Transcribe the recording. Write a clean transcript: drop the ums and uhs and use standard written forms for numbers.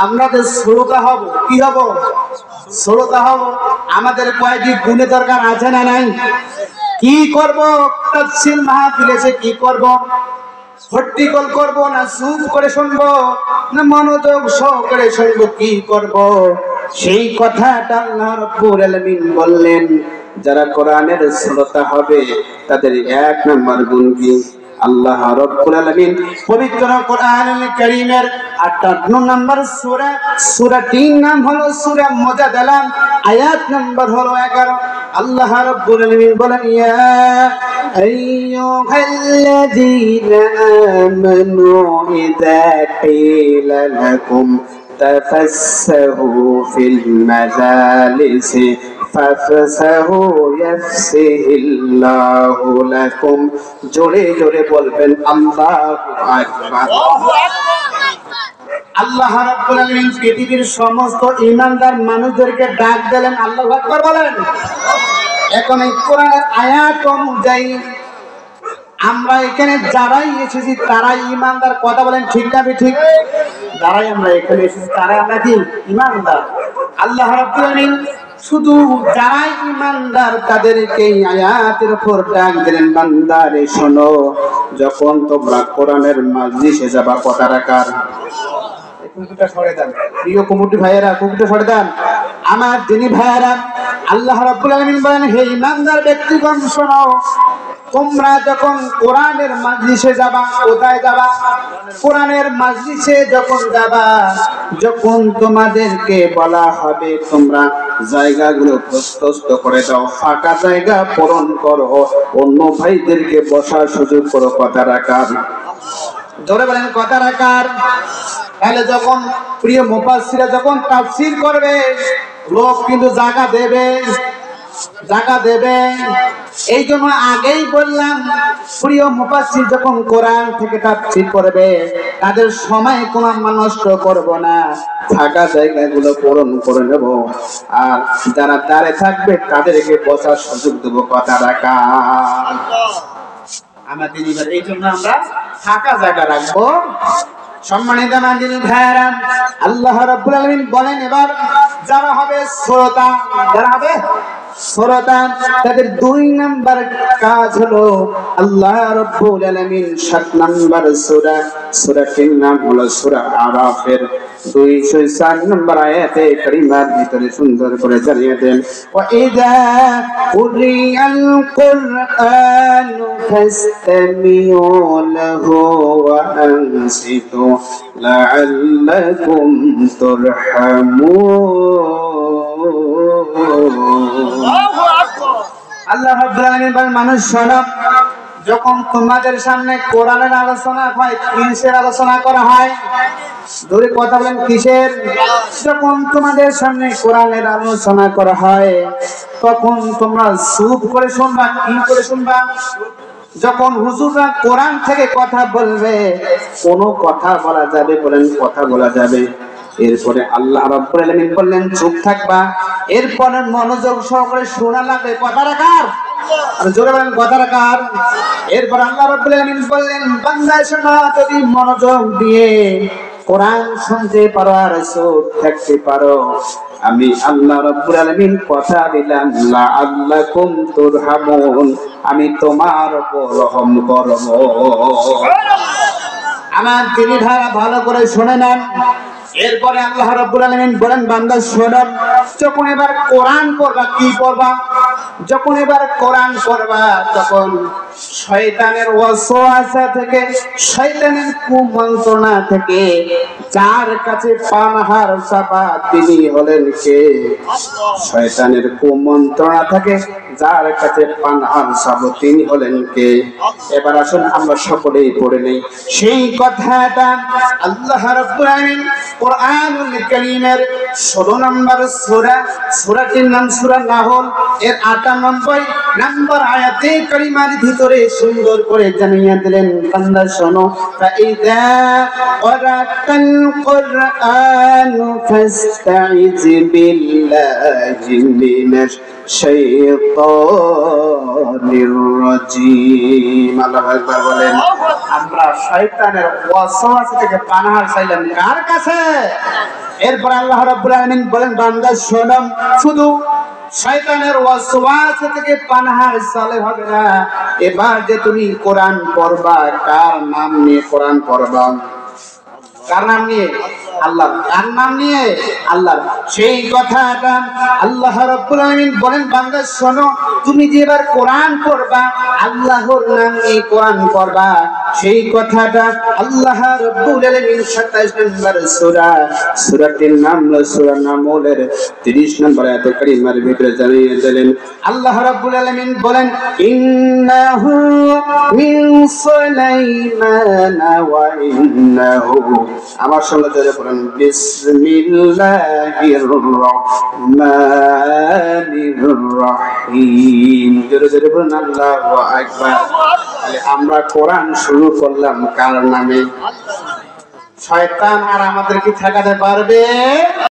আমরা যে শ্রোতা হব, কি হব? শ্রোতা হব। আমাদের কয়েকটি গুণে দরকার আছে না নাই? কি করব? তাফসীর মাহফিলে কি করব? হট্টিগোল করব না চুপ করে শুনবো না মনোযোগ সহকারে শুনবো, কি করব? সেই কথাটা আল্লাহ রাব্বুল আলামিন বললেন, যারা কোরআনের শ্রোতা হবে তাদের এক নম্বর গুণ কি? আল্লাহ রাব্বুল আলামিন পবিত্র কোরআনুল কারীমের 58 নম্বর সূরা, সূরাটির নাম হলো সূরা মুজাদালা, আয়াত নম্বর হলো 11। আল্লাহ রাব্বুল আলামিন বলেন, ইয়া আইয়ুহাল্লাযীনা আমানু ইযা কিলা লাকুম তাফাসসাহু ফিল মাজালিসি ফাফসাহু ইয়াফসিহিল্লাহু লাকুম। জোরে জোরে বলবেন আল্লাহু আকবার। আল্লাহ রাব্বুল আলামিন পৃথিবীর সমস্ত ঈমানদার মানুষদেরকে ডাক দিলেন, আল্লাহু আকবার বলেন। এখন এই কোরআনের আয়াত অনুযায়ী আমরা এখানে যারাই এসেছি তারাই ঈমানদার। কথা বলেন ঠিক না ঠিক? যারাই আমরা এখানে এসেছি তারাই আমরা কি ঈমানদার। আল্লাহ রাব্বুল আলামিন শুধু যারাই ঈমানদার তাদেরকে আয়াতের উপর ডাক দিলেন, বান্দারে শোনো, যখন তোমরা কোরআনের মাজলিসে যাবা, কথা রাখার কুকুরটা সরে দেন, প্রিয় কমিটি ভাইয়েরা, কুকুরটা সরে দেন, আমার দিনী ভাইয়েরা। আল্লাহ রাব্বুল আলামিন বলেন, হে ঈমানদার ব্যক্তিগণ শোনো, তোমরা যখন কোরআনের মাজলিসে যাবা, কোথায় যাবা? কোরআনের মাজলিসে যখন যাবা, যখন তোমাদেরকে বলা হবে তোমরা জায়গাগুলো প্রশস্ত করে দাও, ফাঁকা জায়গা পূরণ করো, অন্য ভাইদেরকে বসার সুযোগ করো, কথা রাখার। ধরে বলেন কথা রাখার। তাহলে যখন প্রিয় মুফাসসিররা যখন তাফসীর করবে, লোক কিন্তু জায়গা দেবে, জায়গা দেবে। এই জন্য আগেই বললাম, প্রিয় মুফাসসির যখন কোরআন থেকে তাফসীর করবে তাদের সময় কোনো নষ্ট করব না, ফাঁকা জায়গাগুলো পূরণ করে নেব, আর যারা দাঁড়িয়ে থাকবে তাদেরকে বসার সুযোগ দেব, কথা রাখা আমাদের। এই জন্য আমরা ফাঁকা জায়গা রাখবো। সম্মানিত মাননীয় ভাইরা, আল্লাহ রাব্বুল আলামিন বলেন, এবার যারা হবে শ্রোতা, যারা হবে শ্রোতা তাদের 2 নাম্বার কাজ হলো, আল্লাহ রাব্বুল আলামিন 7 নাম্বার সূরা, সূরাটির নাম হলো সূরা আরাফের 204 নম্বর আয়াতে কারিমার ভিতরে সুন্দর করে জানিয়ে দেন, ওয়া ইযা কুরিয়াল কুরআনু ফাসতামিউ লাহু ওয়া আনসিতু লাআল্লাকুম তুরহামুন। আল্লাহ রাব্বুল আলামিন বলেন, মানুষ শোনো, যখন তোমাদের সামনে কোরআনের আলোচনা হয়, কিসের আলোচনা করা হয়? ধরে কথা বলেন, কিসের? যখন তোমাদের সামনে কোরআনের আলোচনা করা হয় তখন তোমরা চুপ করে শুনবা। কি করে শুনবা? যখন হুজুররা কোরআন থেকে কথা বলবে, কোনো কথা বলা যাবে? বলেন, কথা বলা যাবে। এরপরে আল্লাহ রাব্বুল আলামিন বললেন চুপ থাকবা, এরপরে মনোযোগ সহকারে শোনা লাগবে, কথা রাখার। আর জোরে বলেন, কথা রাখার। এরপর আল্লাহ রাব্বুল আলামিন বললেন, বান্দা শোনো, যদি মনোযোগ দিয়ে কোরআন শুনতে পারো আর চুপ থাকতে পারো, আমি আল্লাহ রাব্বুল আলামিন কথা দিলাম, লাআল্লাকুম তুরহামুন, আমি তোমার উপর রহম করব। আমার দিনী ভাইরা ভালো করে শুনে নেন। এরপরে আল্লাহ রাব্বুল আলামিন বলেন, বান্দা শোনো, যখন এবার কোরআন পড়বা, কি পড়বা? যখন এবার কোরআন পড়বা তখন শয়তানের ওয়াসওয়াসা থেকে, শয়তানের কুমন্ত্রণা থেকে যার কাছে পানাহার চাবা তিনি হলেন কে? শয়তানের কুমন্ত্রণা থেকে যার কাছে পানাহার চাবো তিনি হলেন কে? এবার আসুন আমরা সকলেই পড়ে নেই সেই কথাটা। আল্লাহ রাব্বুল আলামিন কোরআনুল কারীমের 16 নম্বর সূরা, সূরাটির নাম সূরা নাহল, এর 98 নম্বর আয়াতে কারিমার ভিতরে সুন্দর করে জানিয়ে দিলেন, বান্দা শোনো, ফাইদা ক্বারাতাল কুরআনু ফাসতাইজ বিল্লাহি মিনাশ শাইতানির রাজীম। আল্লাহু আকবার বলেন। আমরা শয়তানের ওয়াসওয়াসা থেকে পানাহার চাইলাম কার কাছে? এরপর আল্লাহ রাব্বুল আলামিন বলেন বান্দা শোনো, শুধু শয়তানের ওয়াসওয়াসা থেকে পানাহার চলে হবে না। এবার যে তুমি কোরআন পড়বা, কার নাম নিয়ে কোরআন পড়বা? কার নাম নিয়ে? আল্লাহ। কার নাম নিয়ে? আল্লাহ। সেই কথাটা আল্লাহ রাব্বুল আলামিন বলেন বান্দা শোনো, তুমি যে এবার কোরআন পড়বা, আল্লাহর নাম নিয়ে কোরআন পড়বা। সেই কথাটা আল্লাহ রাব্বুল আলামিন 27 নম্বর সূরা, সূরাটির নাম হলো সূরা নামলের 30 নম্বর আয়াত কারিমার ভিতরে জানিয়ে দিলেন। আল্লাহ রাব্বুল আলামিন বলেন ইন্নাহু মিন সুলাইমান ওয়া ইন্নাহু, আমার সঙ্গে জোরে বলেন বিসমিল্লাহির রহমানির রহিম। জোরে জোরে বলেন আল্লাহু আকবার। তাহলে আমরা কোরআন শুরু করলাম কার নামে? শয়তান আর আমাদের কি ঠেকাতে পারবে?